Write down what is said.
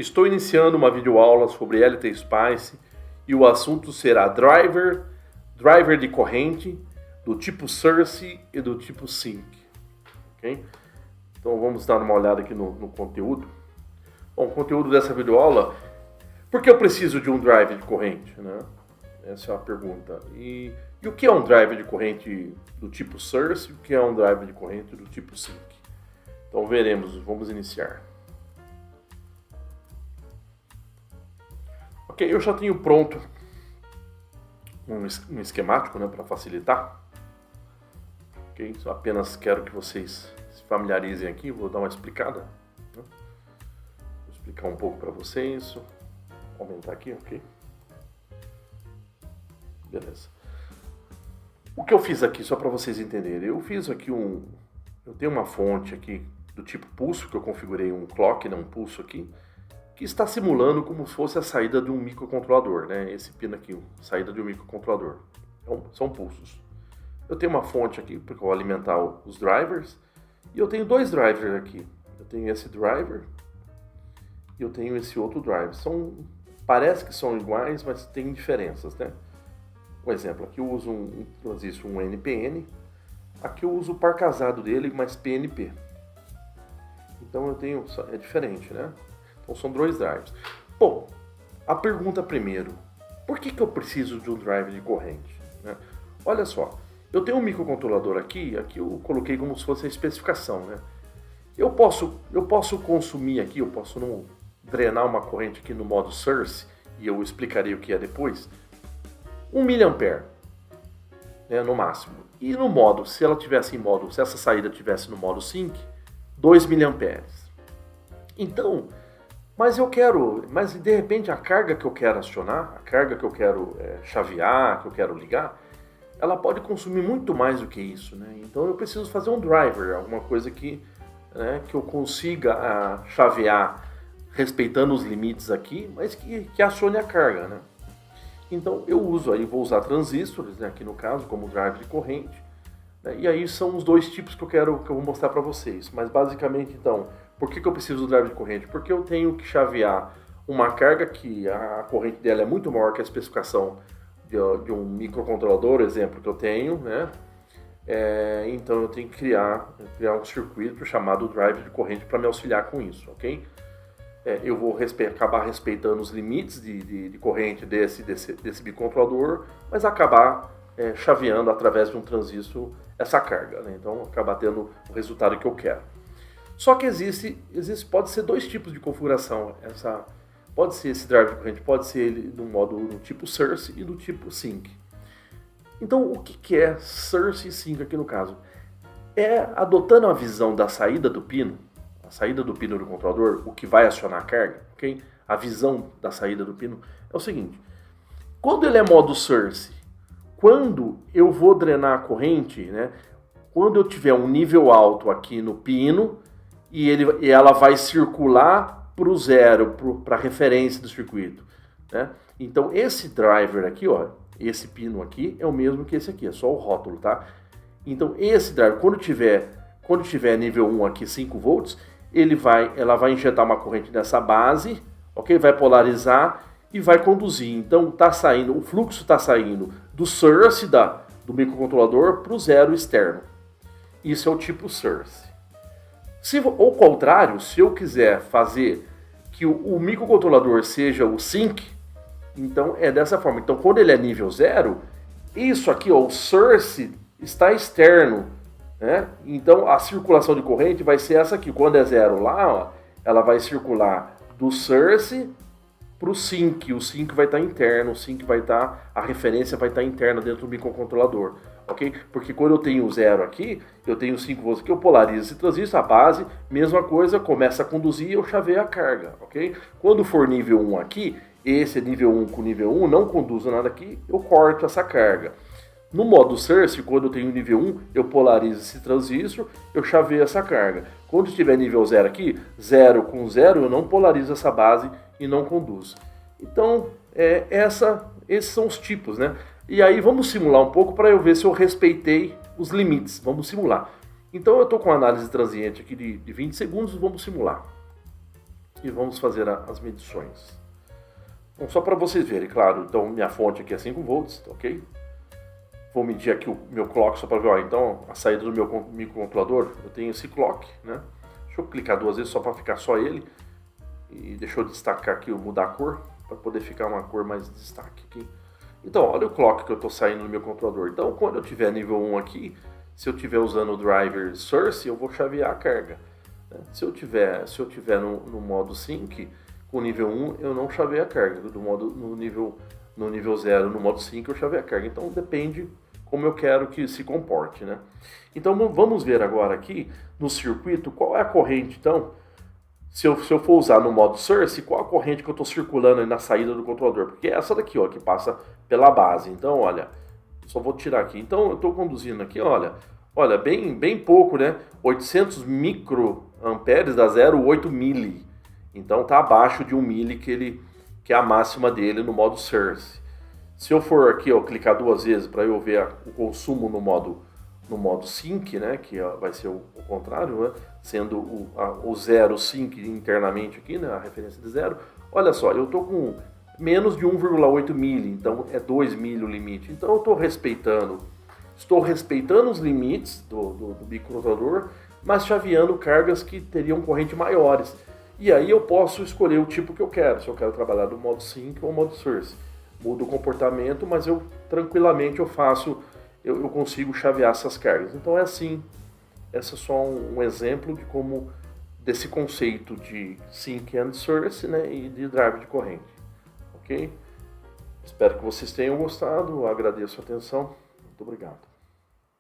Estou iniciando uma videoaula sobre LT Spice e o assunto será driver de corrente do tipo Source e do tipo Sync. Okay? Então vamos dar uma olhada aqui no conteúdo. Bom, o conteúdo dessa videoaula, por que eu preciso de um driver de corrente? Né? Essa é a pergunta. E o que é um driver de corrente do tipo Source e o que é um driver de corrente do tipo Sync? Então veremos, vamos iniciar. Ok, eu já tenho pronto um esquemático, né, para facilitar. Ok, só apenas quero que vocês se familiarizem aqui, vou dar uma explicada. Né? Vou explicar um pouco para vocês. Vou aumentar aqui, ok? Beleza. O que eu fiz aqui, só para vocês entenderem, eu fiz aqui eu tenho uma fonte aqui do tipo pulso, que eu configurei um clock, né, um pulso aqui, que está simulando como se fosse a saída de um microcontrolador, né? Esse pino aqui, saída de um microcontrolador. Então, são pulsos. Eu tenho uma fonte aqui para eu alimentar os drivers, e eu tenho dois drivers aqui. Eu tenho esse driver e eu tenho esse outro driver. Parece que são iguais, mas tem diferenças, né? Um exemplo, aqui eu uso um transistor, um NPN. Aqui eu uso o par casado dele, mas PNP. Então eu tenho, é diferente, né? Então são dois drivers. Bom, a pergunta primeiro, por que eu preciso de um driver de corrente? Né? Olha só, eu tenho um microcontrolador aqui eu coloquei como se fosse a especificação. Né? Eu posso consumir aqui, eu posso drenar uma corrente aqui no modo Source, e eu explicarei o que é depois, 1 mA, né, no máximo. E no modo, se essa saída tivesse no modo Sync, 2 mA. Então, mas de repente a carga que eu quero acionar, a carga que eu quero chavear, que eu quero ligar, ela pode consumir muito mais do que isso, né? Então eu preciso fazer um driver, alguma coisa que eu consiga chavear respeitando os limites aqui, mas que acione a carga, né? Então eu vou usar transistores, né, aqui no caso, como driver de corrente, né? E aí são os dois tipos que eu vou mostrar para vocês. Mas basicamente, então, por que eu preciso do driver de corrente? Porque eu tenho que chavear uma carga que a corrente dela é muito maior que a especificação de um microcontrolador, exemplo que eu tenho, né? Então eu tenho que criar um circuito chamado driver de corrente para me auxiliar com isso, ok? Eu vou acabar respeitando os limites de corrente desse microcontrolador, mas acabar chaveando através de um transistor essa carga, né? Então acabar tendo o resultado que eu quero. Só que pode ser dois tipos de configuração. Pode ser esse driver de corrente, pode ser ele do tipo Source e do tipo Sync. Então o que é Source e Sync aqui no caso? Adotando a visão da saída do pino, do controlador, o que vai acionar a carga, ok? A visão da saída do pino é o seguinte: quando ele é modo Source, quando eu vou drenar a corrente, né? Quando eu tiver um nível alto aqui no pino e ela vai circular para o zero, para a referência do circuito, né? Então esse driver aqui, ó, esse pino aqui é o mesmo que esse aqui, é só o rótulo, tá? Então esse driver, quando tiver nível 1 aqui, 5 volts, ela vai injetar uma corrente nessa base, ok? Vai polarizar e vai conduzir. Então o fluxo está saindo do source do microcontrolador para o zero externo. Isso é o tipo Source. Ao contrário, se eu quiser fazer que o microcontrolador seja o Sync, então é dessa forma. Então quando ele é nível 0, isso aqui, ó, o Source está externo, né? Então a circulação de corrente vai ser essa aqui. Quando é 0 lá, ó, ela vai circular do Source para o Sync. O Sync vai estar interno, a referência vai estar interna dentro do microcontrolador. Okay? Porque quando eu tenho 0 aqui, eu tenho 5 volts aqui, eu polarizo esse transistor, a base, mesma coisa, começa a conduzir e eu chaveio a carga. Okay? Quando for nível 1 aqui, esse nível 1 com nível 1, não conduzo nada aqui, eu corto essa carga. No modo Source, quando eu tenho nível 1, eu polarizo esse transistor, eu chaveio essa carga. Quando estiver nível 0 aqui, 0 com 0, eu não polarizo essa base e não conduzo. Então, esses são os tipos, né? E aí vamos simular um pouco para eu ver se eu respeitei os limites. Vamos simular. Então eu estou com a análise transiente aqui de 20 segundos, vamos simular. e vamos fazer as medições. Bom, só para vocês verem, claro, então minha fonte aqui é 5 volts, ok? Vou medir aqui o meu clock só para ver, ó, então a saída do meu microcontrolador, eu tenho esse clock, né? Deixa eu clicar 2 vezes só para ficar só ele. E deixa eu destacar aqui, mudar a cor, para poder ficar uma cor mais de destaque aqui. Então, olha o clock que eu estou saindo no meu controlador. Então, quando eu tiver nível 1 aqui, se eu estiver usando o driver source, eu vou chavear a carga. Se eu tiver no modo sync, com nível 1, eu não chaveio a carga. No nível 0, no modo sync, eu chaveio a carga. Então, depende como eu quero que se comporte, né? Então, vamos ver agora aqui, no circuito, qual é a corrente, então, se eu for usar no modo source, qual a corrente que eu estou circulando aí na saída do controlador? Porque é essa daqui, ó, que passa pela base. Então, olha, só vou tirar aqui. Então, eu estou conduzindo aqui, olha, bem pouco, né? 800 microamperes dá 0,8 mili. Então, tá abaixo de 1 mili que é a máxima dele no modo source. Se eu for aqui, ó, clicar 2 vezes para eu ver o consumo no modo sync, né, que vai ser o contrário, né, sendo o 0 sync internamente aqui, né, a referência de 0. Olha só, eu estou com menos de 1,8 mili, então é 2 mili o limite. Então eu estou respeitando os limites do microcontrolador, mas chaveando cargas que teriam corrente maiores. E aí eu posso escolher o tipo que eu quero, se eu quero trabalhar no modo sync ou modo source. Muda o comportamento, mas eu tranquilamente eu consigo chavear essas cargas. Então é assim, esse é só um exemplo de como desse conceito de sync and source, né, e de drive de corrente, ok? Espero que vocês tenham gostado, agradeço a atenção, muito obrigado.